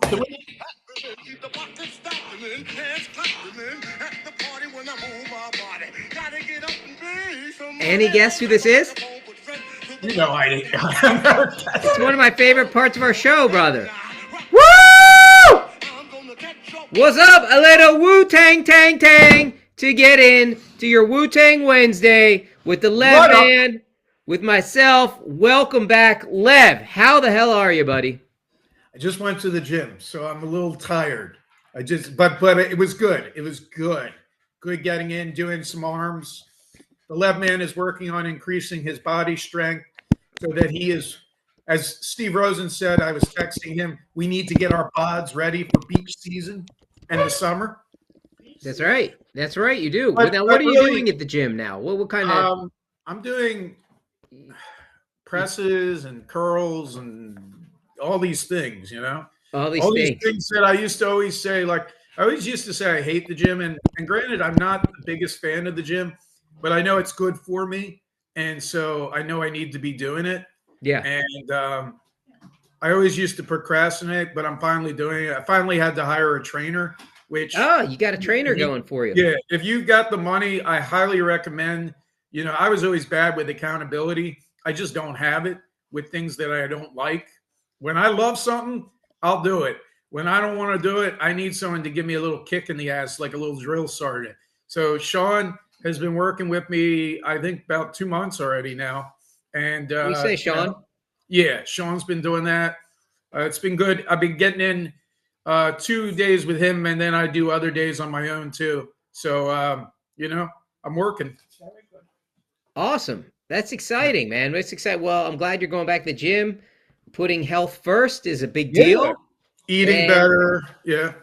Keep the pockets stopping, hands clapping at the party when I move my body. Gotta get up and be somebody. Any guess who this is? You know I'm never It's one of my favorite parts of our show, brother. Woo! What's up? A little Wu-Tang Tang Tang to get in to your Wu-Tang Wednesday with the Lev Man, with myself. Welcome back, Lev. How the hell are you, buddy? I just went to the gym, so I'm a little tired. But it was good. It was good. Good getting in, doing some arms. The Lev Man is working on increasing his body strength so that he is, as Steve Rosen said, I was texting him, we need to get our pods ready for beach season and the summer. That's right. That's right. You do. Now, what are you doing at the gym now? What kind of? I'm doing presses and curls and all these things, you know, all these things that I used to always say. Like I always used to say, I hate the gym, and granted, I'm not the biggest fan of the gym, but I know it's good for me, and so I know I need to be doing it. Yeah. And I always used to procrastinate, but I'm finally doing it. I finally had to hire a trainer. You got a trainer going for you. Yeah, if you've got the money, I highly recommend. You know, I was always bad with accountability. I just don't have it with things that I don't like. When I love something, I'll do it. When I don't want to do it, I need someone to give me a little kick in the ass, like a little drill sergeant. So Sean has been working with me, I think, about 2 months already now. And you say Sean? Yeah, Sean's been doing that. It's been good. I've been getting in 2 days with him, and then I do other days on my own too. So, I'm working. Awesome. That's exciting, man. That's exciting. Well, I'm glad you're going back to the gym. Putting health first is a big deal. Eating better. Yeah.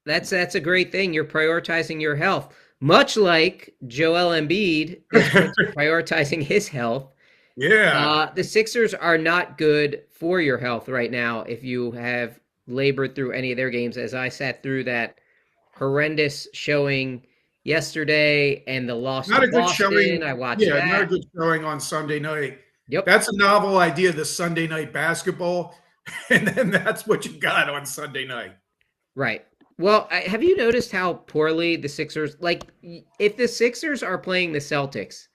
That's a great thing. You're prioritizing your health, much like Joel Embiid is prioritizing his health. Yeah. The Sixers are not good for your health right now if you have labored through any of their games, as I sat through that horrendous showing yesterday and the loss not to a good Boston. Showing. I watched that. Not a good showing on Sunday night. Yep. That's a novel idea, the Sunday night basketball, and then that's what you got on Sunday night. Right. Well, have you noticed how poorly the Sixers, like, if the Sixers are playing the Celtics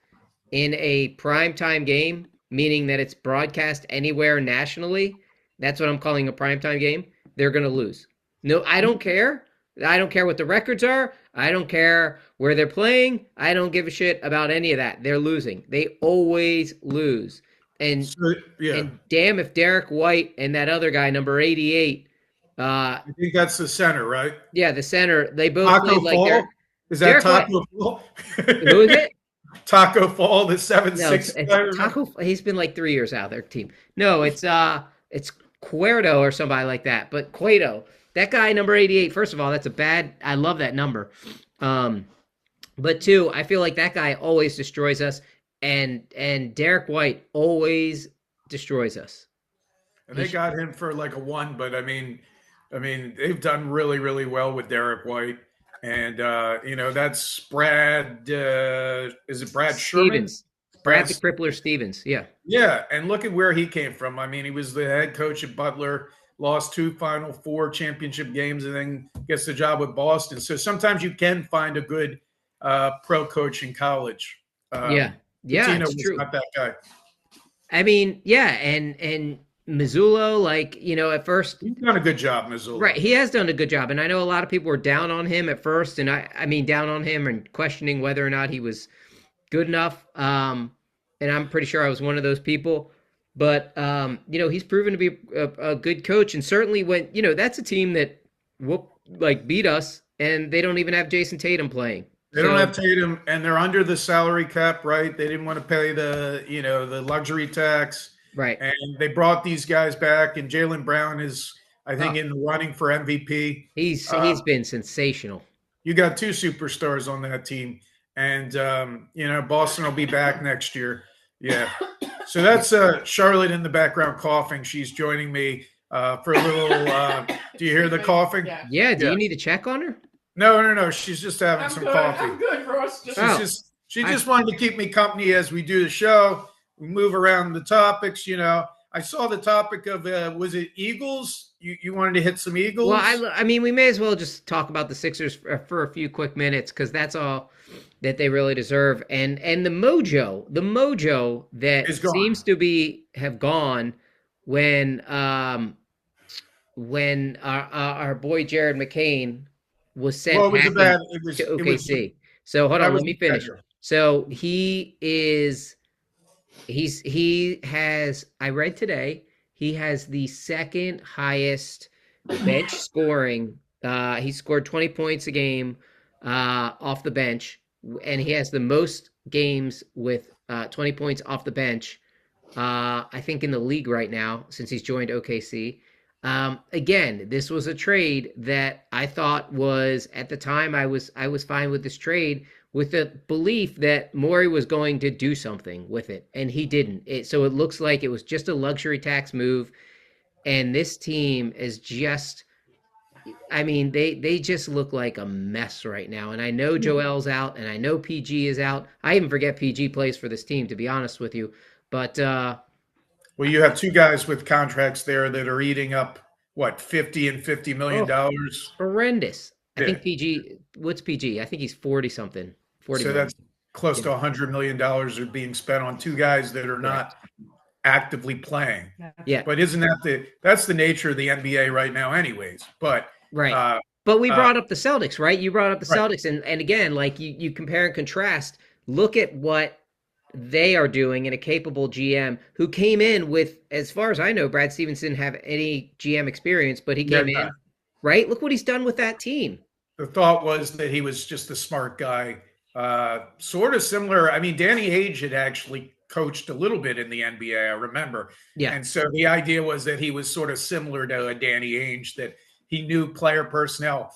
in a primetime game, meaning that it's broadcast anywhere nationally, that's what I'm calling a primetime game, they're going to lose. No, I don't care. I don't care what the records are. I don't care where they're playing. I don't give a shit about any of that. They're losing. They always lose. And damn if Derek White and that other guy, number 88. I think that's the center, right? Yeah, the center. They both Taco played Fall? like Is that Taco Fall? Who is it? Taco Fall, the 7'6" player. Taco. He's been like 3 years out of their team. No, it's Cuerdo or somebody like that. But Cueto, that guy, number 88. First of all, that's a bad. I love that number. But two, I feel like that guy always destroys us, and Derek White always destroys us. And they got him for like a 1, but I mean, they've done really, really well with Derek White. And, that's Brad, is it Brad Stevens? Brad the Crippler Stevens, yeah. Yeah, and look at where he came from. I mean, he was the head coach at Butler, lost 2 Final Four championship games, and then gets the job with Boston. So sometimes you can find a good pro coach in college. It's true. Not that guy. I mean, yeah, and Mazzulla, at first he's done a good job, Mazzulla. Right, he has done a good job, and I know a lot of people were down on him at first, and I mean down on him and questioning whether or not he was good enough. And I'm pretty sure I was one of those people. But he's proven to be a good coach, and certainly when that's a team that beat us, and they don't even have Jason Tatum playing. They don't have Tatum, and they're under the salary cap, right? They didn't want to pay the luxury tax. Right. And they brought these guys back, and Jaylen Brown is, I think, in the running for MVP. He's been sensational. You got 2 superstars on that team, and, Boston will be back next year. Yeah. So that's Charlotte in the background coughing. She's joining me for a little do you hear the coughing? Yeah. Do you need to check on her? No. She's just having some coffee. I'm good, Ross. She just wanted to keep me company as we do the show. We move around the topics, I saw the topic of was it Eagles? You wanted to hit some Eagles? Well, I mean, we may as well just talk about the Sixers for a few quick minutes because that's all that they really deserve. And the mojo that Is gone. seems to have gone when our boy Jared McCain was sent Well, it was packing to it was OKC. So hold that on, was let me the finish. measure. So he has, I read today, he has the second highest bench scoring. He scored 20 points a game off the bench, and he has the most games with 20 points off the bench, I think, in the league right now since he's joined OKC. Again, this was a trade that I thought was, at the time, I was fine with this trade, with the belief that Morey was going to do something with it, and he didn't. So it looks like it was just a luxury tax move, and this team is just, I mean, they just look like a mess right now. And I know Joel's out, and I know PG is out. I even forget PG plays for this team, to be honest with you. But Well, you have two guys with contracts there that are eating up what, $50 million. horrendous. I Yeah. think PG. What's PG? I think he's 40 something. 40 So million. that's close to $100 million are being spent on two guys that are not actively playing. Yeah. But isn't that's the nature of the NBA right now, anyways? But Right. But we brought uh, up the Celtics, right? You brought up the right. Celtics, and again, like you compare and contrast. Look at what they are doing, and a capable GM who came in with, as far as I know, Brad Stevens didn't have any GM experience, but he came in, right? Look what he's done with that team. The thought was that he was just a smart guy, sort of similar. I mean, Danny Ainge had actually coached a little bit in the NBA, I remember. Yeah. And so the idea was that he was sort of similar to a Danny Ainge, that he knew player personnel,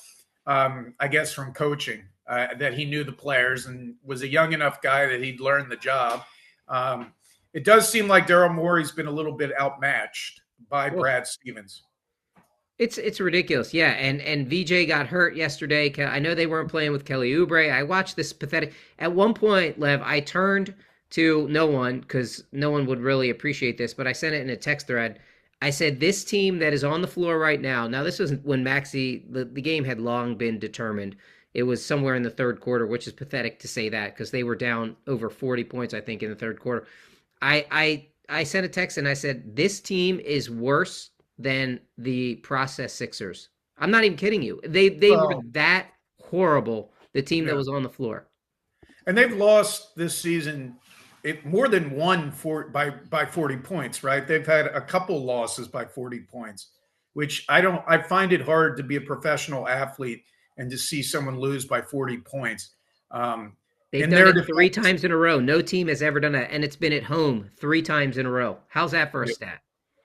I guess, from coaching, that he knew the players and was a young enough guy that he'd learned the job. It does seem like Daryl Morey's been a little bit outmatched by Brad Stevens. It's ridiculous, yeah. And VJ got hurt yesterday. I know they weren't playing with Kelly Oubre. I watched this pathetic. At one point, Lev, I turned to no one because no one would really appreciate this, but I sent it in a text thread. I said, this team that is on the floor right now. Now, this was when the game had long been determined. It was somewhere in the third quarter, which is pathetic to say that because they were down over 40 points, I think, in the third quarter. I sent a text and I said, this team is worse than the process Sixers. I'm not even kidding you. They were that horrible, the team that was on the floor. And they've lost this season more than one by 40 points, right? They've had a couple losses by 40 points, which I find it hard to be a professional athlete and to see someone lose by 40 points. They've done it 3 times in a row. No team has ever done that, and it's been at home 3 times in a row. How's that for a stat?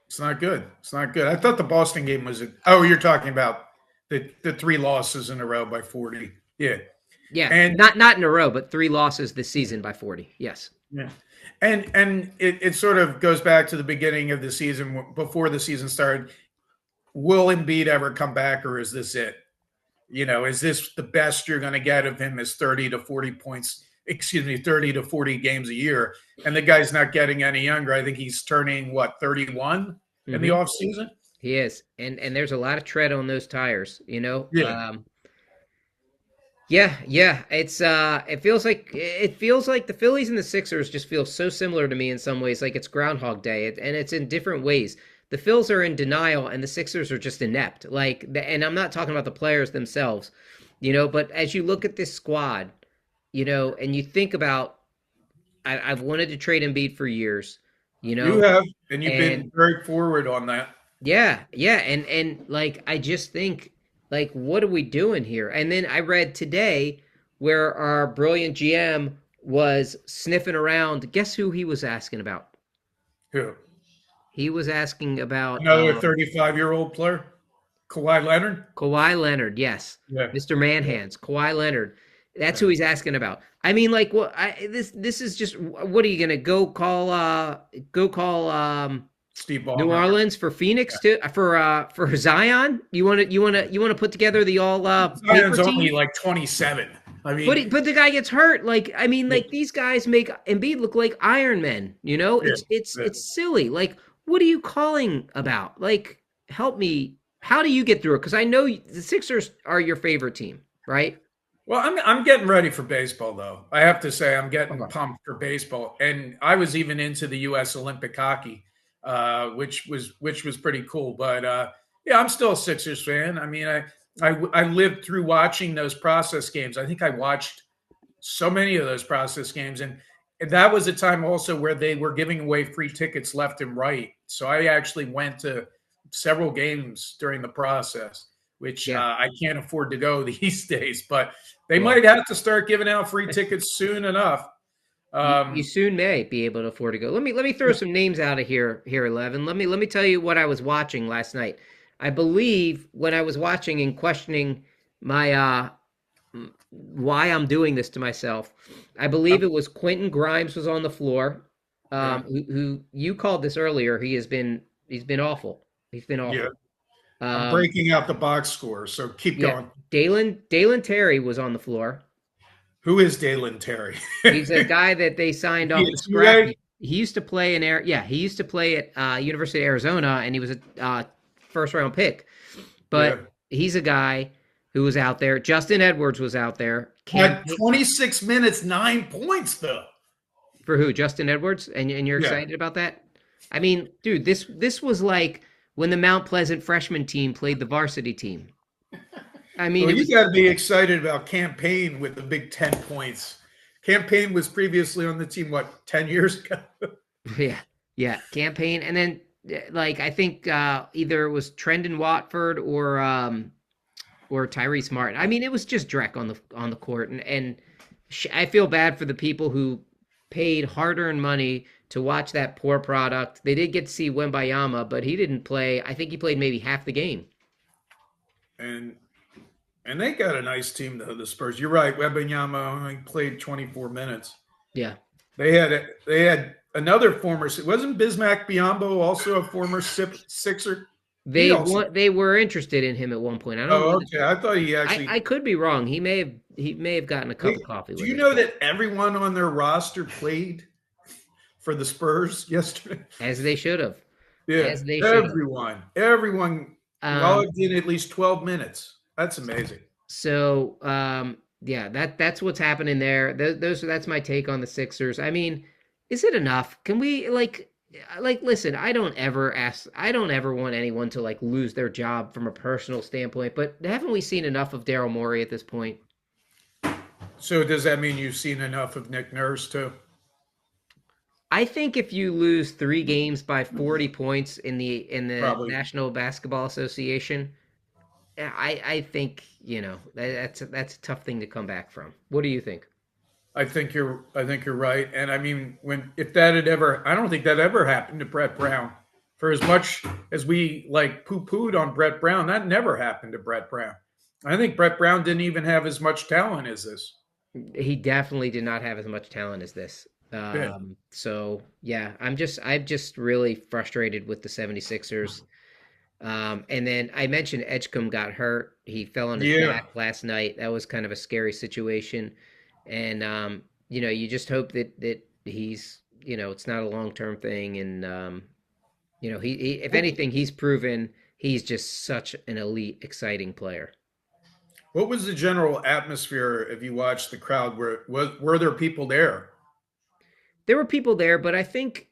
It's not good. It's not good. I thought the Boston game was you're talking about the 3 losses in a row by 40. Yeah. Yeah. And not in a row, but 3 losses this season by 40. Yes. Yeah. And it sort of goes back to the beginning of the season, before the season started. Will Embiid ever come back, or is this it? Is this the best you're going to get of him, is 30 to 40 points, 30 to 40 games a year? And the guy's not getting any younger. I think he's turning 31 in the off season. He is. And there's a lot of tread on those tires, Yeah. Yeah. It's it feels like the Phillies and the Sixers just feel so similar to me in some ways, like it's Groundhog Day, and it's in different ways. The Phils are in denial, and the Sixers are just inept. And I'm not talking about the players themselves, but as you look at this squad, and you think about, I've wanted to trade Embiid for years, You have, and you've been very forward on that. Yeah, and I just think, what are we doing here? And then I read today where our brilliant GM was sniffing around. Guess who he was asking about? Who? He was asking about another 35-year-old player, Kawhi Leonard. Kawhi Leonard, yes, yeah. Mr. Manhands, Kawhi Leonard. That's who he's asking about. I mean, this is just, what are you gonna go call Steve Ballmer. New Orleans for Phoenix for Zion? You want to put together the all Zion's only 27. I mean, but the guy gets hurt. These guys make Embiid look like Iron Men. It's silly. What are you calling about? Like, help me. How do you get through it? Because I know the Sixers are your favorite team, right? Well, I'm getting ready for baseball though. I have to say I'm getting Okay. pumped for baseball, and I was even into the U.S. Olympic hockey, which was pretty cool. But yeah, I'm still a Sixers fan. I mean, I lived through watching those process games. I think I watched so many of those process games, and that was a time also where they were giving away free tickets left and right. So I actually went to several games during the process, which Yeah. I can't afford to go these days, but they Well, might have to start giving out free tickets soon enough. you soon may be able to afford to go. Let me throw some names out of here, Eleven. Let me tell you what I was watching last night. I believe when I was watching and questioning my why I'm doing this to myself, I believe I'm, it was Quentin Grimes was on the floor. yeah, Who you called this earlier? He's been awful. He's been yeah. awful. I'm Um, breaking out the box score, so keep yeah, going. Dalen Terry was on the floor. Who is Dalen Terry? He's a guy that they signed off the scrap PSUA? heap. He used to play in Air. Yeah, he used to play at University of Arizona, and he was a first round pick. Yeah. But he's a guy who was out there. Justin Edwards was out there. Had 26 minutes, 9 points, though. For who? Justin Edwards, and you're Yeah. excited about that? I mean, dude, this was like when the Mount Pleasant freshman team played the varsity team. I mean, Well, it you was got to be excited about Campaign with the big 10 points. Campaign was previously on the team, what, 10 years ago? yeah, yeah, campaign, and then like I think either it was Trendon Watford or Tyrese Martin. I mean, it was just Drek on the court, and I feel bad for the people who paid hard-earned money to watch that poor product. They did get to see Wembayama, but he didn't play. I think he played maybe half the game. And and they got a nice team, though, the Spurs. You're right. Wembanyama only played 24 minutes. Yeah, They had another former, wasn't Bismack Biyombo also a former Sixer? He also, they were interested in him at one point. I don't oh, know. okay. I thought he I, actually, I could be wrong. He may have gotten a cup of coffee do with you us, know but that everyone on their roster played for the Spurs yesterday? as they should have, Yeah, as they should have. everyone Um, logged in at least 12 minutes. That's amazing. So yeah, that's what's happening there. That's my take on the Sixers. I mean, is it enough? Can we listen, I don't ever want anyone to like lose their job from a personal standpoint, but haven't we seen enough of Daryl Morey at this point? So does that mean you've seen enough of Nick Nurse too? I think if you lose 3 games by 40 points in the Probably. National Basketball Association, I think, that's a tough thing to come back from. What do you think? I think you're right. And I mean, when if that had ever, I don't think that ever happened to Brett Brown. For as much as we like poo-pooed on Brett Brown, that never happened to Brett Brown. I think Brett Brown didn't even have as much talent as this. He definitely did not have as much talent as this. Yeah. So yeah, I'm just really frustrated with the 76ers. And then I mentioned Edgecombe got hurt. He fell on his Yeah. back last night. That was kind of a scary situation. And you just hope that he's, it's not a long-term thing. And he if anything, he's proven he's just such an elite, exciting player. What was the general atmosphere if you watched the crowd? Were there people there? There were people there, but I think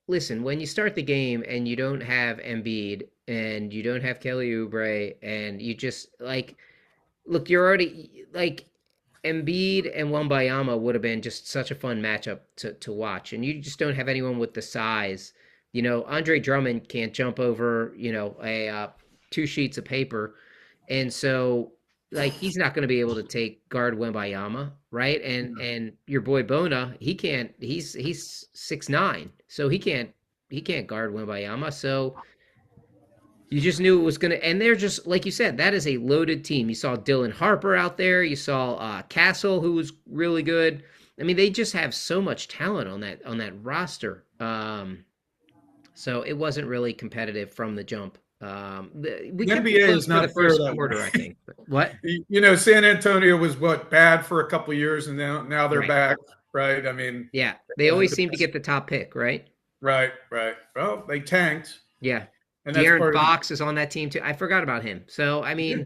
listen, when you start the game and you don't have Embiid and you don't have Kelly Oubre and you just like look, you're already like Embiid and Wembayama would have been just such a fun matchup to watch, and you just don't have anyone with the size. Andre Drummond can't jump over a 2 sheets of paper, and so like he's not going to be able to take guard Wembayama, right? And your boy Bona, he can't. He's 6'9", so he can't guard Wembayama. So you just knew it was going to, and they're just like you said, that is a loaded team. You saw Dylan Harper out there. You saw Castle, who was really good. I mean, they just have so much talent on that roster. So it wasn't really competitive from the jump. We The kept it NBA close is for the not fair first that quarter, I way. think. What? San Antonio was what bad for a couple of years, and now they're Right. back, right? I mean, Yeah. They always the seem to get the top pick, right? Right, right. Well, they tanked, Yeah. and that's De'Aaron part of the. Fox is on that team too. I forgot about him. So I mean,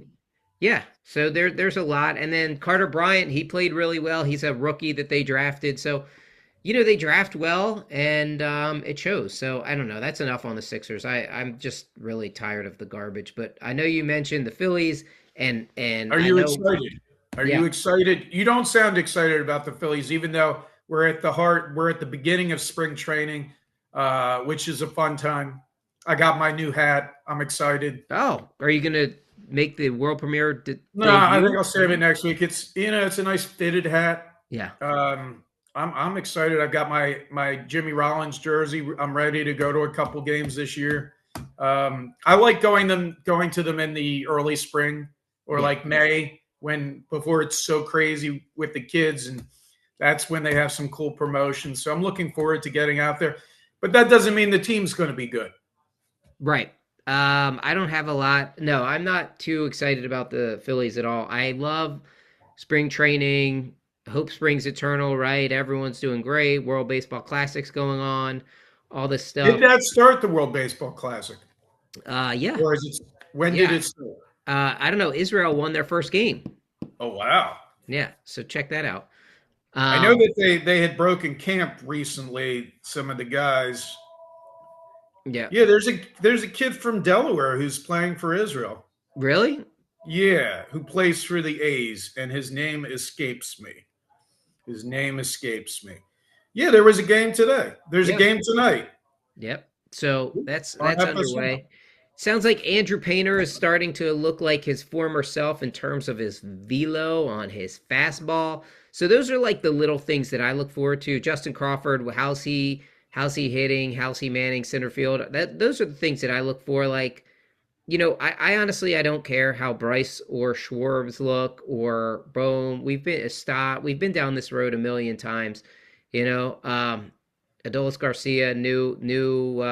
yeah. So there's a lot. And then Carter Bryant, he played really well. He's a rookie that they drafted. So they draft well, and it shows. So I don't know. That's enough on the Sixers. I'm just really tired of the garbage. But I know you mentioned the Phillies, and Are I you know, excited? Are yeah, you excited? You don't sound excited about the Phillies, even though we're at the beginning of spring training, which is a fun time. I got my new hat. I'm excited. oh, are you gonna make the world premiere No, I think debut? I'll save it next week. It's a nice fitted hat. Yeah, Um, I'm excited. I've got my Jimmy Rollins jersey. I'm ready to go to a couple games this year. I like going to them in the early spring or yeah. like May when before it's so crazy with the kids, and that's when they have some cool promotions. So I'm looking forward to getting out there. But that doesn't mean the team's going to be good. Right. I don't have a lot. No, I'm not too excited about the Phillies at all. I love spring training. Hope springs eternal, right? Everyone's doing great. World Baseball Classics going on, all this Did stuff. that start the World Baseball Classic, Yeah, or is it? When did yeah. it start? I don't know. Israel won their first game. Oh wow! Yeah, so check that out. I know Um, that they had broken camp recently. Some of the guys. yeah. Yeah, there's a kid from Delaware who's playing for Israel. Really? Yeah, who plays for the A's, and his name escapes me. His name escapes me. Yeah, there was a game today. There's a Yeah. game tonight. Yep. So that's On that's FS1. underway. Sounds like Andrew Painter is starting to look like his former self in terms of his velo on his fastball. So those are like the little things that I look forward to. Justin Crawford, how's he hitting? How's he manning center field? Those are the things that I look for. Like, I honestly I don't care how Bryce or Schwartz look or Bohm. We've been down this road a million times. You know, Adolis Garcia, new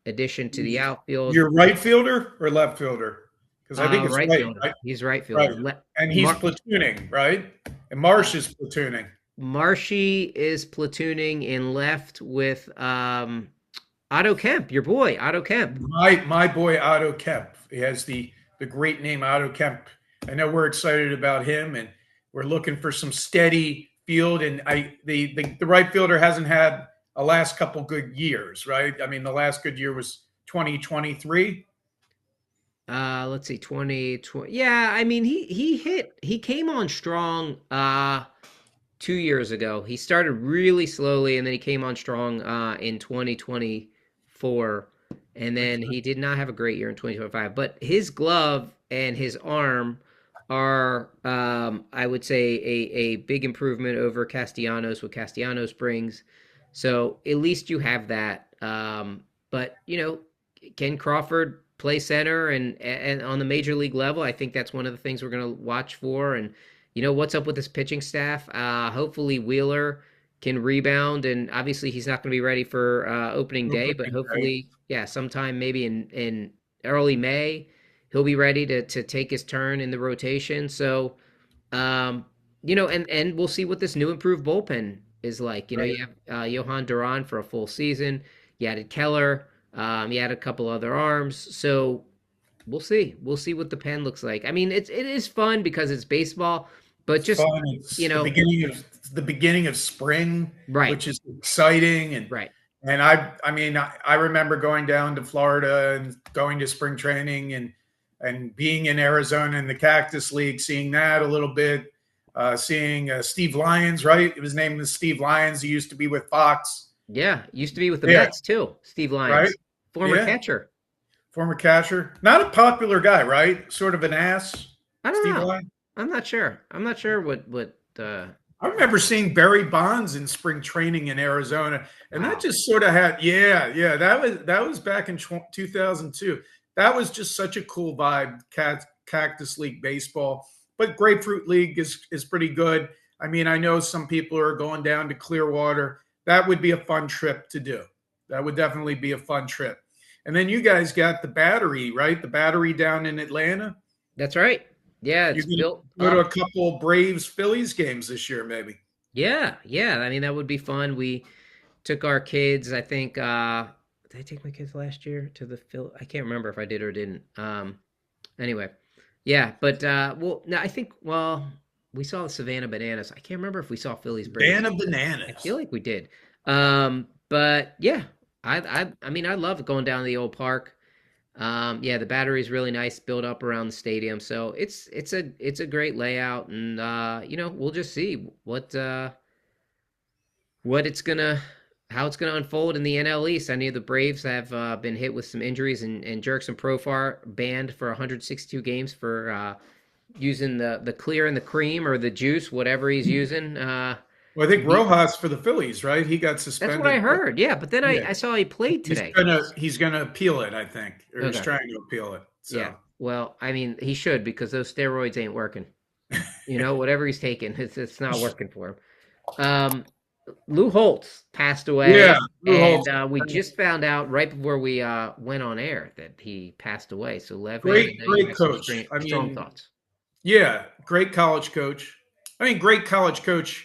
addition to the outfield. You're right fielder or left fielder? Because I think it's Right right, fielder. right, He's right right. fielder. And he's Mar- platooning, right? And uh, Marsh is platooning. Marshy is platooning in left with Otto Kemp, your boy Otto Kemp. My boy Otto Kemp. He has the great name Otto Kemp. I know we're excited about him, and we're looking for some steady field. And the right fielder hasn't had a last couple good years, right? I mean, the last good year was 2023. Let's see, 2020. Yeah, I mean he came on strong 2 years ago. He started really slowly and then he came on strong in 2024. And then he did not have a great year in 2025. But his glove and his arm are I would say a big improvement over Castellanos, what Castellanos brings. So at least you have that. But can Crawford play center and on the major league level? I think that's one of the things we're going to watch for. And what's up with this pitching staff? Hopefully Wheeler can rebound, and obviously he's not going to be ready for opening day, but hopefully, yeah, sometime maybe in early May, he'll be ready to take his turn in the rotation. So, and we'll see what this new improved bullpen is like. Right. You have Johan Duran for a full season. You added Keller. You added a couple other arms. So we'll see. We'll see what the pen looks like. I mean, it is fun because it's baseball, but It's just fun. It's you know, the beginning of spring, right, which is exciting. And right, and I mean, I remember going down to Florida and going to spring training and being in Arizona in the Cactus League, seeing that a little bit, seeing Steve Lyons, right? His name is Steve Lyons. He used to be with Fox. yeah. Used to be with the Yeah, Mets too. Steve right. Lyons, former Yeah, catcher. former catcher. Not a popular guy, right? Sort of an ass, I don't Steve know. Lyons. I'm not sure. I'm not sure what. I remember seeing Barry Bonds in spring training in Arizona, and that Wow. just sort of had, yeah, that was back in 2002. That was just such a cool vibe, Cactus League baseball. But Grapefruit League is pretty good. I mean, I know some people are going down to Clearwater. That would be a fun trip to do. That would definitely be a fun trip. And then you guys got the Battery, right? The Battery down in Atlanta. That's right. Yeah, You're it's going to built go to a up. couple Braves Phillies games this year, maybe. Yeah, yeah. I mean, that would be fun. We took our kids. I think did I take my kids last year to the Phil? I can't remember if I did or didn't. Anyway, yeah, but well, no, I think we saw the Savannah Bananas. I can't remember if we saw Phillies Braves. Ban of I bananas. feel like we did. But yeah, I mean, I love going down to the old park. Yeah, the battery is really nice, built up around the stadium, so it's a great layout, and we'll just see what it's gonna how it's gonna unfold in the NL East. I know the Braves have been hit with some injuries, and Jerkson Profar banned for 162 games for using the clear and the cream or the juice, whatever he's using. Well, I To think beat. Rojas for the Phillies, right? He got That's what I suspended. heard. Yeah, but then Yeah, I saw he played he's today. gonna appeal it, I think, or he's Okay. trying to appeal it. Yeah. So Well, I mean, he should because those steroids ain't working. Whatever he's taking, it's not working for him. Um, Lou Holtz passed yeah, away, Lou and Holtz, we just found out right before we went on air that he passed away. So, Lev, man, I great, know you great have some coach. I strong mean, thoughts. yeah, great college coach. I mean, great college coach.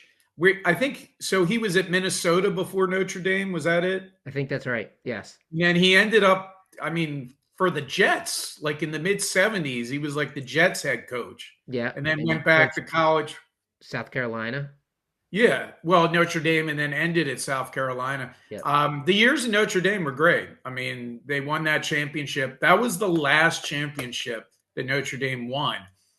I think so. He was at Minnesota before Notre Dame. Was that it? I think that's right. Yes. And he ended up, I mean, for the Jets, like in the mid 70s, he was like the Jets head coach, Yeah. and then And went he back coached to college. South Carolina. Yeah, well, Notre Dame, and then ended at South Carolina. Yep. The years in Notre Dame were great. I mean, they won that championship. That was the last championship that Notre Dame won.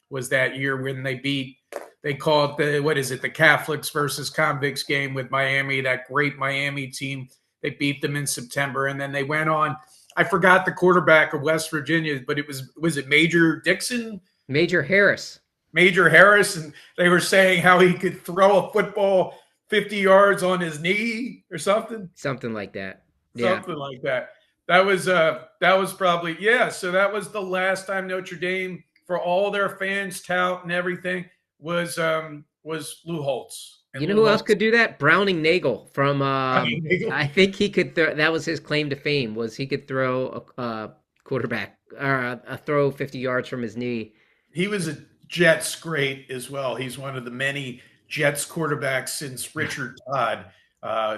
Was that year when they call it what is it, the Catholics versus Convicts game with Miami, that great Miami team. They beat them in September, and then they went on. I forgot the quarterback of West Virginia, but was it Major Dixon? Major Harris. Major Harris, and they were saying how he could throw a football 50 yards on his knee or something. Something like that. Yeah. Something like that. That was probably, yeah. So that was the last time Notre Dame, for all their fans tout and everything, was Lou Holtz. And You know Lou who else Holtz, could do that? Browning Nagel from. I mean, I think he could. That was his claim to fame. Was he could throw a quarterback or a throw 50 yards from his knee. he was a Jets great as well. He's one of the many Jets quarterbacks since Richard Todd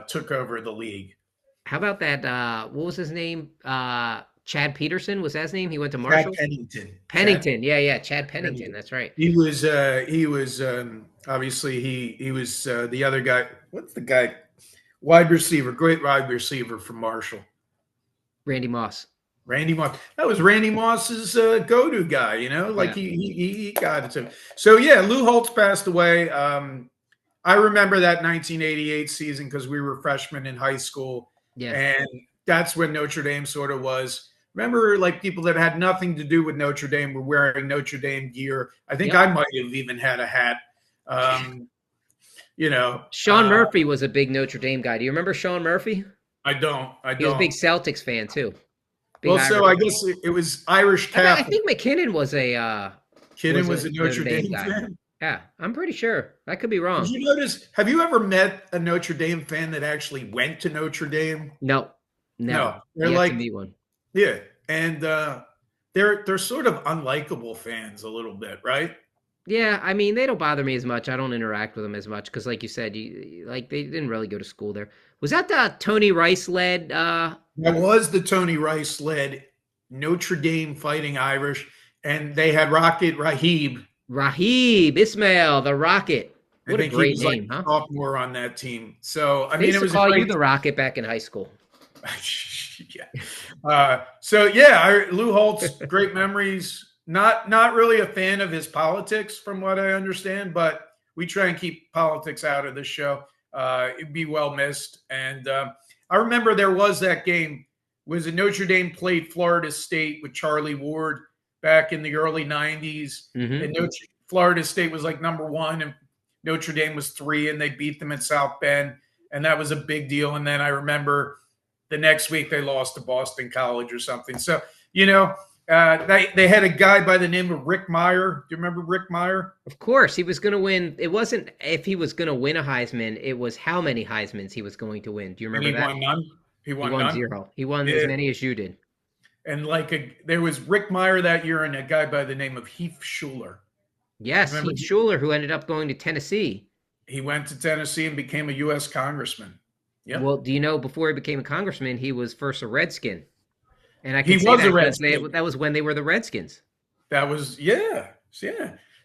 took over the league. How about that? What was his name? Chad Peterson was that his name? He went to Chad Marshall. Pennington. Pennington. Yeah. Chad Pennington. Pennington. That's right. He was obviously he was the other guy. What's the guy? Wide receiver, great wide receiver from Marshall. Randy Moss. Randy Moss. That was Randy Moss's go-to guy. Like Yeah. he got it to him. So yeah, Lou Holtz passed away. I remember that 1988 season because we were freshmen in high school, Yeah. and that's when Notre Dame sort of was. Remember, like people that had nothing to do with Notre Dame were wearing Notre Dame gear. I think Yep. I might have even had a hat. Sean Murphy was a big Notre Dame guy. Do you remember Sean Murphy? I don't. He was a big Celtics fan too. Big Well, so I Irish. guess it was Irish I Catholic. think McKinnon was a Kidden was a Notre Dame guy. fan. Yeah, I'm pretty sure. I could be wrong. Did you notice? Have you ever met a Notre Dame fan that actually went to Notre Dame? No, never. No, they're Yet to like, meet one. yeah, and they're sort of unlikable fans a little bit, right? Yeah, I mean they don't bother me as much. I don't interact with them as much because, like you said, like they didn't really go to school there. Was that the Tony Rice led? That was the Tony Rice led Notre Dame Fighting Irish, and they had Rocket Rahib. Rahib Ismail, the Rocket. I What a think he great was name, like huh? sophomore on that team. So I They mean, used it to was call a you great. the Rocket back in high school. Yeah. So yeah, Lou Holtz, great memories. Not really a fan of his politics, from what I understand, but we try and keep politics out of this show. It'd be well missed. And I remember there was that game. Was it Notre Dame played Florida State with Charlie Ward back in the early 90s? Mhm. And Florida State was like number 1, and Notre Dame was 3, and they beat them at South Bend. And that was a big deal. And then I remember the next week they lost to Boston College or something. So, they had a guy by the name of Rick Meyer. Do you remember Rick Meyer? Of course, he was going to win. It wasn't if he was going to win a Heisman. It was how many Heismans he was going to win. Do you And remember he that? won none. He He won won none. 0. He won Yeah. as many as you did. And there was Rick Meyer that year and a guy by the name of Heath Schuler. Yes, Remember Heath Schuler, who ended up going to Tennessee. He went to Tennessee and became a U.S. congressman. Yep. Well, do you know before he became a congressman, he was first a Redskin, and I He can say was a that because Redskin. that was when they were the Redskins. That was yeah.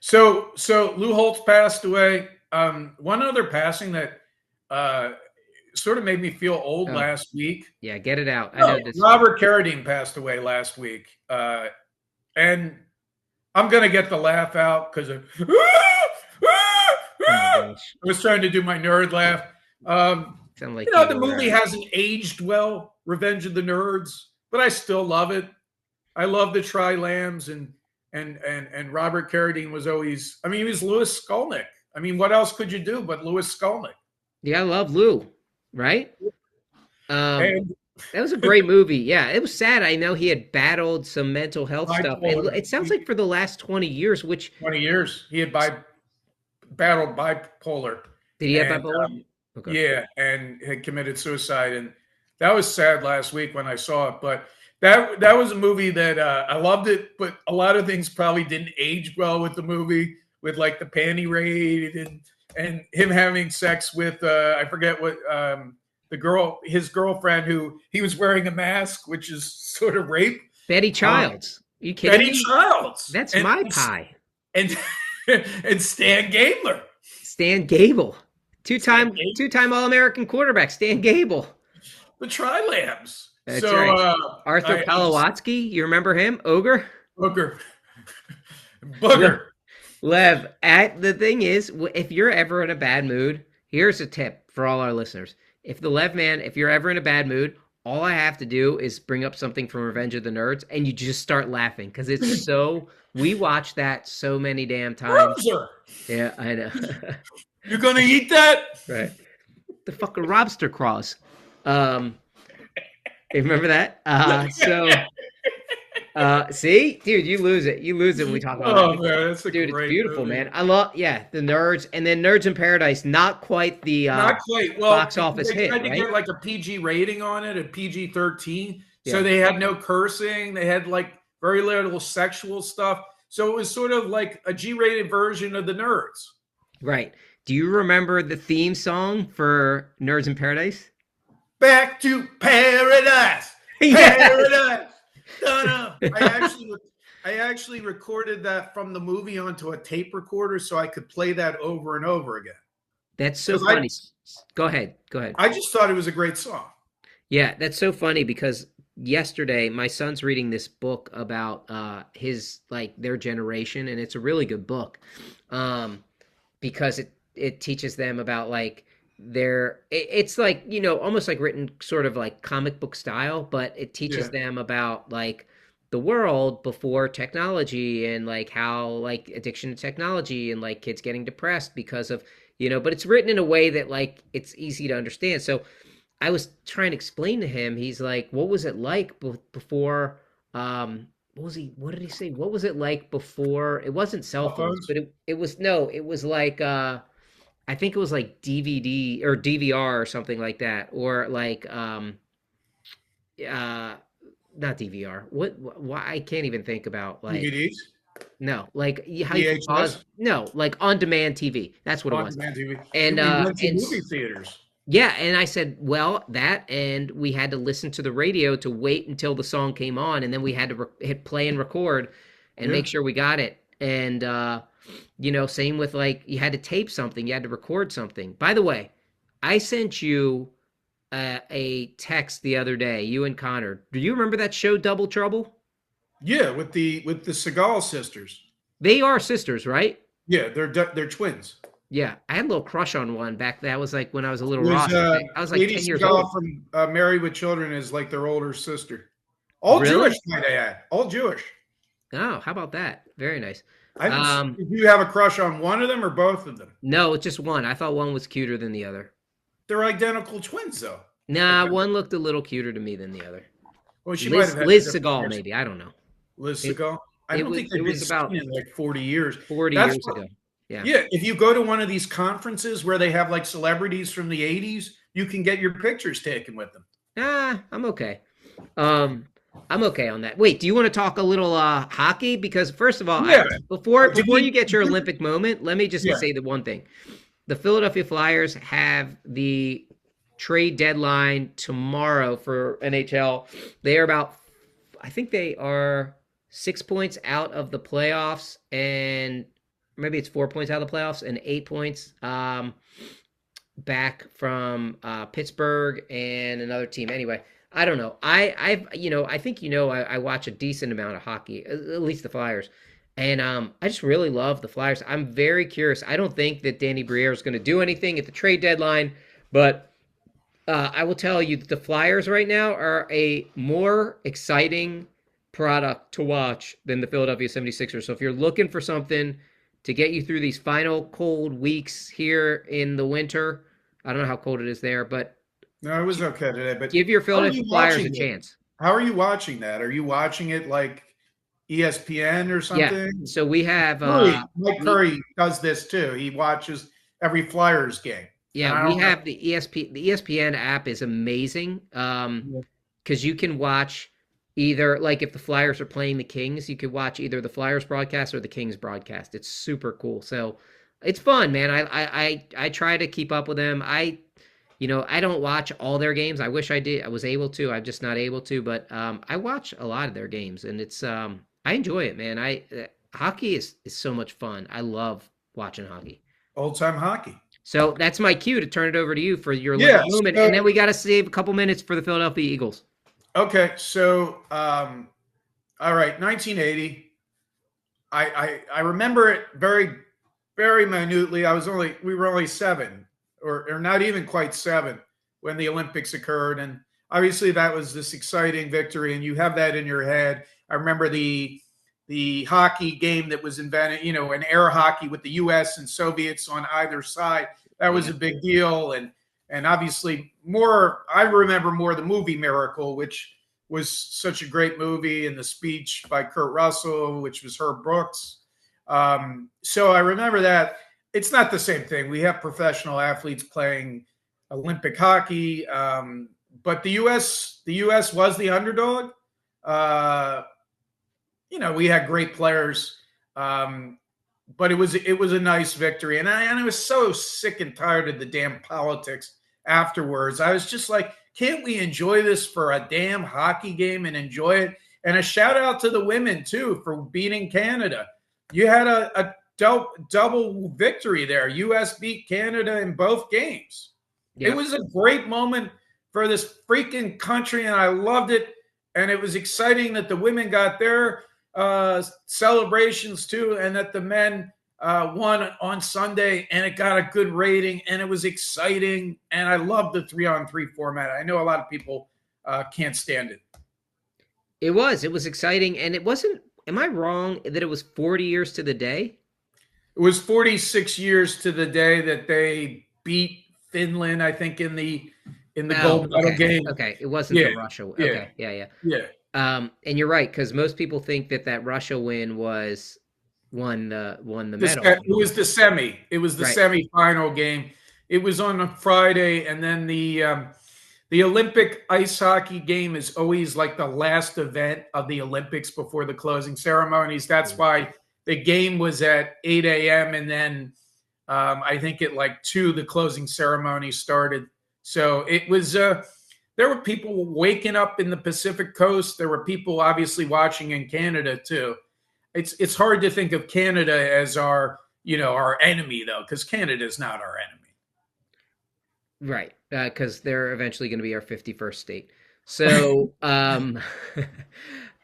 So Lou Holtz passed away. One other passing that uh, sort of made me feel old Oh, last week. yeah, get it out. I No, know this. Robert Carradine passed away last week, and I'm gonna get the laugh out because Oh my gosh, I was trying to do my nerd laugh. sound like you The were. movie hasn't aged well, Revenge of the Nerds, but I still love it. I love the Tri Lambs and Robert Carradine was always. I mean, he was Louis Skolnick. I mean, what else could you do but Louis Skolnick? Yeah, I love Lou. Right? Um, And that was a great movie. Yeah, it was sad. I know he had battled some mental health stuff. bipolar. It sounds like for the last 20 years, which 20 years he had battled bipolar, did he have and bipolar? Okay. yeah, and had committed suicide, and that was sad last week when I saw it. But that was a movie that I loved it, but a lot of things probably didn't age well with the movie, with like the panty raid and him having sex with I forget what his girlfriend who he was wearing a mask, which is sort of rape. Betty Um, Childs. You kidding Betty me? Childs. That's and, my pie. and and Stan Gabler. Stan Gable. Stan Gable. Two-time All-American quarterback, Stan Gable. The Tri Lambs. That's So right. Arthur Palawatsky, you remember him? Ogre? Booger. Booger. Lev, the thing is, if you're ever in a bad mood, here's a tip for all our listeners. If you're ever in a bad mood, all I have to do is bring up something from Revenge of the Nerds, and you just start laughing because it's so. We watched that so many damn times. Roser. Yeah, I know. You're gonna eat that? Right. The fucking lobster craws. You remember that? See, dude, you lose it. You lose it when we talk about Oh that. man, that's a Dude, great it's beautiful, movie. man. I love, the Nerds, and then Nerds in Paradise. Not quite the Not quite. Well, box office they hit, tried to right? get like a PG rating on it, a PG-13. Yeah. So they had no cursing. They had like very little sexual stuff. So it was sort of like a G-rated version of the Nerds. Right. Do you remember the theme song for Nerds in Paradise? Back to paradise. Paradise. No. I actually recorded that from the movie onto a tape recorder so I could play that over and over again. That's so funny. Go ahead. I just thought it was a great song. Yeah, that's so funny because yesterday my son's reading this book about their generation, and it's a really good book because it teaches them about like it's like, almost like written sort of like comic book style, but it teaches them about like the world before technology and like how like addiction to technology and like kids getting depressed because of, but it's written in a way that like it's easy to understand. So I was trying to explain to him, he's like, what was it like before, what did he say? What was it like before? It wasn't cell phones, but it was like, I think it was like DVD or DVR or something like that. Or like, not DVR. Why? I can't even think about like DVDs? No, like how you VHS? pause. No, like on-demand TV. That's what it was. On-demand TV. And we went to and movie theaters. yeah, and I said, well, and we had to listen to the radio to wait until the song came on, and then we had to hit play and record and make sure we got it. And same with like you had to tape something, you had to record something. By the way, I sent you a text the other day, you and Connor. Do you remember that show Double Trouble? Yeah, with the Seagal sisters. They are sisters, right? Yeah, they're twins. Yeah, I had a little crush on one back. That was like when I was a little It was, Ross. I was like Lady 10 years Seagal old. from Married with Children is like their older sister. All Really? Jewish, might I add. All Jewish. Oh, how about that? Very nice. Did you have a crush on one of them or both of them? No, it's just one. I thought one was cuter than the other. They're identical twins, though. Nah, Okay. one looked a little cuter to me than the other. Well, she might have had Liz different Seagal, hair. maybe. I don't know. Liz Seagal. I don't think they've it been was about seen in like 40 years. 40 That's years ago. Yeah. Yeah, if you go to one of these conferences where they have like celebrities from the 80s, you can get your pictures taken with them. I'm okay. I'm okay on that. Wait, do you want to talk a little hockey? Because first of all, Yeah. before you get your Olympic moment, let me just Yeah. say the one thing. The Philadelphia Flyers have the trade deadline tomorrow for NHL. They are about, I think they are 6 points out of the playoffs, and maybe it's 4 points out of the playoffs, and 8 points back from Pittsburgh and another team. Anyway, I don't know. I think I watch a decent amount of hockey, at least the Flyers, and I just really love the Flyers. I'm very curious. I don't think that Danny Briere is going to do anything at the trade deadline, but I will tell you that the Flyers right now are a more exciting product to watch than the Philadelphia 76ers. So if you're looking for something to get you through these final cold weeks here in the winter, I don't know how cold it is there, but No, it was okay today. But give your how are Philadelphia you Flyers a watching it? chance. How are you watching that? Are you watching it like ESPN or Yeah. something? So we have Mike Curry does this too. He watches every Flyers game. And I we don't know. have the ESPN app is amazing. Because you can watch either, like, if the Flyers are playing the Kings, you could watch either the Flyers broadcast or the Kings broadcast. It's super cool. So it's fun, man. I try to keep up with them. I don't watch all their games. I wish I did. I was able to. I'm just not able to. But I watch a lot of their games, and it's I enjoy it, man. Hockey is so much fun. I love watching hockey. Old time hockey. So that's my cue to turn it over to you for your Yeah, little moment, so- and then we got to save a couple minutes for the Philadelphia Eagles. Okay, so all right, 1980. I remember it very, very minutely. We were only 7, or not even quite 7, when the Olympics occurred, and obviously that was this exciting victory, and you have that in your head. I remember the hockey game that was invented, an air hockey with the U.S. and Soviets on either side. That was a big deal, and obviously I remember more the movie Miracle, which was such a great movie, and the speech by Kurt Russell, which was Herb Brooks. So I remember that. It's not the same thing. We have professional athletes playing Olympic hockey, but the U.S. was the underdog. We had great players, but it was a nice victory, and I was so sick and tired of the damn politics afterwards. I was just like, can't we enjoy this for a damn hockey game and enjoy it? And a shout out to the women too for beating Canada. You had a double victory there. U.S. beat Canada in both games. Yep. It was a great moment for this freaking country, and I loved it. And it was exciting that the women got their celebrations too, and that the men won on Sunday, and it got a good rating, and it was exciting. And I love the 3-on-3 format. I know a lot of people can't stand it. It was exciting, and it wasn't. Am I wrong that it was 40 years to the day? It was 46 years to the day that they beat Finland, I think, in the gold medal game. Okay, it wasn't the Russia. Okay, yeah. And you're right, because most people think that Russia win won the medal. It was the semi. It was the semifinal game. It was on a Friday, and then the Olympic ice hockey game is always like the last event of the Olympics before the closing ceremonies. That's why the game was at 8 a.m. and then I think at like 2 the closing ceremony started. So it was there were people waking up in the Pacific Coast. There were people obviously watching in Canada too. It's hard to think of Canada as our enemy though, because Canada is not our enemy. Right, because they're eventually going to be our 51st state. So,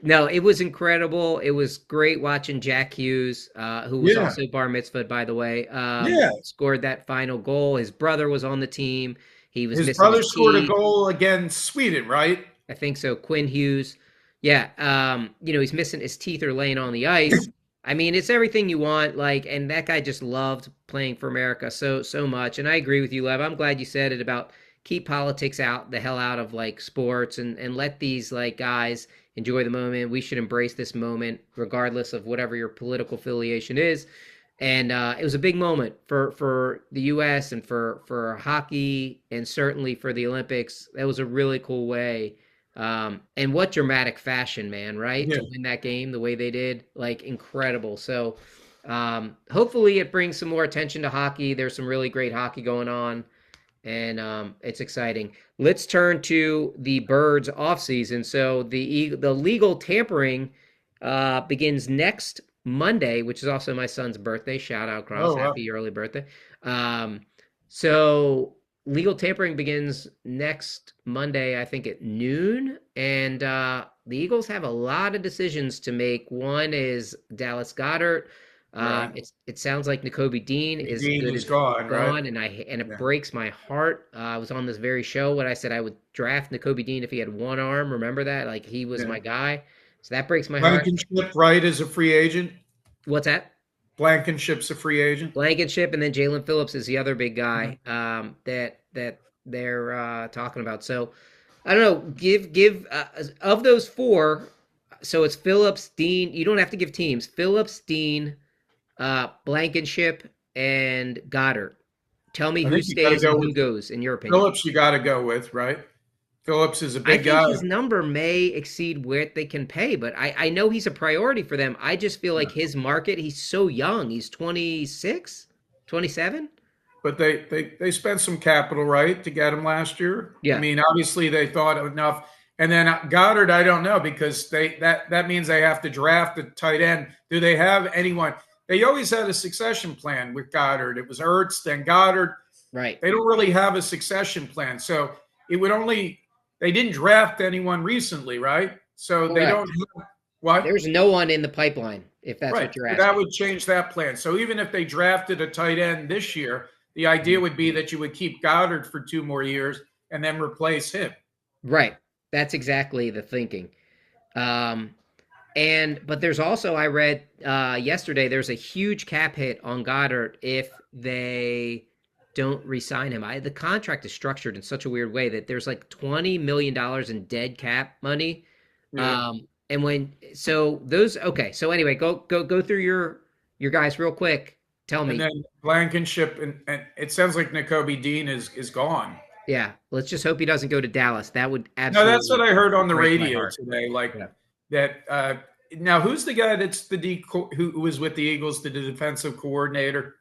no, it was incredible. It was great watching Jack Hughes, who was also bar mitzvahed, by the way. Scored that final goal. His brother was on the team. His brother scored a goal against Sweden, right? I think so. Quinn Hughes. Yeah. He's missing his teeth or laying on the ice. I mean, it's everything you want, and that guy just loved playing for America so much. And I agree with you, Lev. I'm glad you said it about keep politics the hell out of sports and let these guys enjoy the moment. We should embrace this moment regardless of whatever your political affiliation is. And it was a big moment for the U.S. and for hockey, and certainly for the Olympics. That was a really cool way. And what dramatic fashion, man, right? Yeah. To win that game the way they did, incredible. So hopefully it brings some more attention to hockey. There's some really great hockey going on. and it's exciting. Let's turn to the Birds offseason. So the legal tampering begins next Monday, which is also my son's birthday. Shout out, Cross. Oh, wow. Happy early birthday. Um, so legal tampering begins next Monday, I think at noon. And the Eagles have a lot of decisions to make. One is Dallas Goedert. Right. It sounds like Nakobe Dean is Dean good is as gone, right? gone, and it Yeah. breaks my heart. I was on this very show when I said I would draft Nakobe Dean if he had one arm. Remember that? Like he was Yeah. my guy. So that breaks my heart. Blankenship, right, is a free agent. What's that? Blankenship's a free agent. Blankenship, and then Jalen Phillips is the other big Mhm. guy that they're talking about. So I don't know. Give of those four. So it's Phillips, Dean. You don't have to give teams. Phillips, Dean, Blankenship, and Goddard. Tell me I who think you got to stays go and who with goes, in your opinion. Phillips. You got to go with, right? Phillips is a I big think guy. his number may exceed what they can pay, but I know he's a priority for them. I just feel like his market, he's so young. He's 26, 27. But they spent some capital, right, to get him last year. I Yeah, mean, obviously they thought enough. And then Goddard, I don't know because that means they have to draft a tight end. Do they have anyone? They always had a succession plan with Goddard. It was Ertz, then Goddard. right. They don't really have a succession plan. So it would only they didn't draft anyone recently, right? So they don't Correct. have what? There's no one in the pipeline, if that's Right. what you're So that asking. would change that plan. So even if they drafted a tight end this year, the idea would be that you would keep Goddard for 2 more years and then replace him. Right. That's exactly the thinking. Um, but there's also, I read yesterday, there's a huge cap hit on Goddard if they don't re-sign him. The contract is structured in such a weird way that there's like $20 million in dead cap money. Yeah. And when so those okay, so anyway, go through your guys real quick. Tell And me. then Blankenship and it sounds like Nakobe Dean is gone. Yeah, let's just hope he doesn't go to Dallas. That would No, absolutely that's what I heard on the break my radio heart. today. Like Yeah. that. Now, who's the guy that's who was with the Eagles, the defensive coordinator?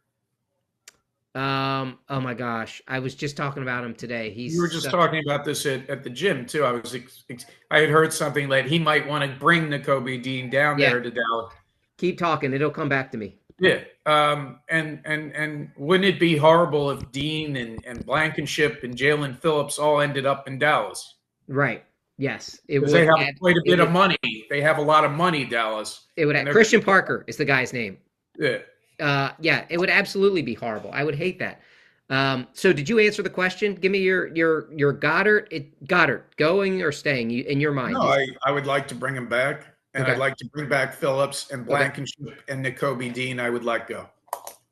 Oh my gosh, I was just talking about him today. You were just talking about this at the gym too. I had heard something that he might want to bring Nakobe Dean down Yeah. there to Dallas. Keep talking, it'll come back to me. Yeah. And wouldn't it be horrible if Dean and Blankenship and Jalen Phillips all ended up in Dallas? Right. Yes. It would Because they have add, quite a it bit of would, money. They have a lot of money, Dallas. it would And add, they're- Christian Parker is the guy's name. Yeah. Yeah, it would absolutely be horrible. I would hate that. So did you answer the question? Give me your Goddard. Goddard going or staying in your mind? No, I would like to bring him back. And Okay. I'd like to bring back Phillips and Okay. Blankenship and Nakobe Dean. I would let go.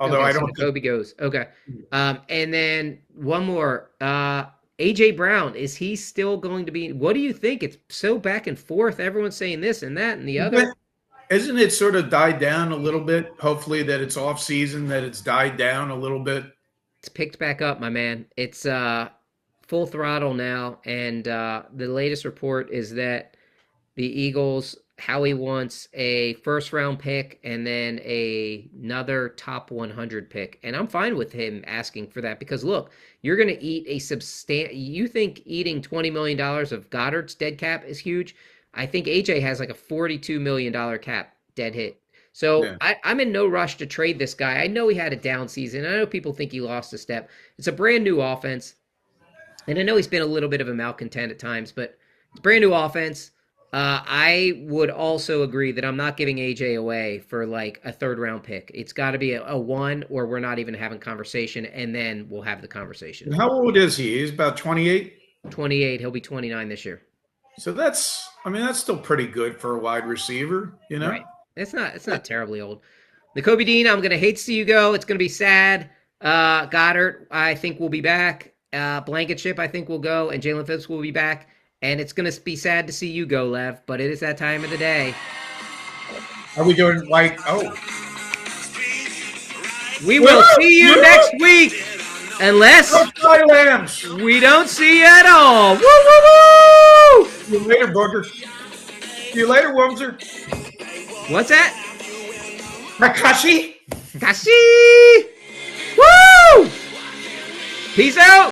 Although Okay, I so don't think Kobe goes. Okay. And then one more. AJ Brown, is he still going to be? What do you think? It's so back and forth. Everyone's saying this and that and the other. Isn't it sort of died down a little bit? Hopefully that it's off season, that it's died down a little bit. It's picked back up, my man. It's full throttle now, and the latest report is that the Eagles, Howie wants a first-round pick and then another top 100 pick, and I'm fine with him asking for that because look, you're going to eat you think eating $20 million of Goddard's dead cap is huge? I think AJ has like a $42 million cap dead hit. So Yeah. I'm in no rush to trade this guy. I know he had a down season. I know people think he lost a step. It's a brand new offense. And I know he's been a little bit of a malcontent at times, but it's a brand new offense. I would also agree that I'm not giving AJ away for like a third round pick. It's got to be a one, or we're not even having conversation, and then we'll have the conversation. And how old is he? He's about 28. 28. He'll be 29 this year. So that's still pretty good for a wide receiver, you know? Right. It's not terribly old. Nakobe Dean, I'm gonna hate to see you go. It's gonna be sad. Goddard, I think will be back. Blankenship, I think will go, and Jalen Phillips will be back. And it's gonna be sad to see you go, Lev. But it is that time of the day. Are we doing like We will see you next week, unless Lambs. we don't see you at all. Woo woo woo! See you later, Booger. See you later, Wumser. What's that? Makashi. Kashi! Woo! Peace out.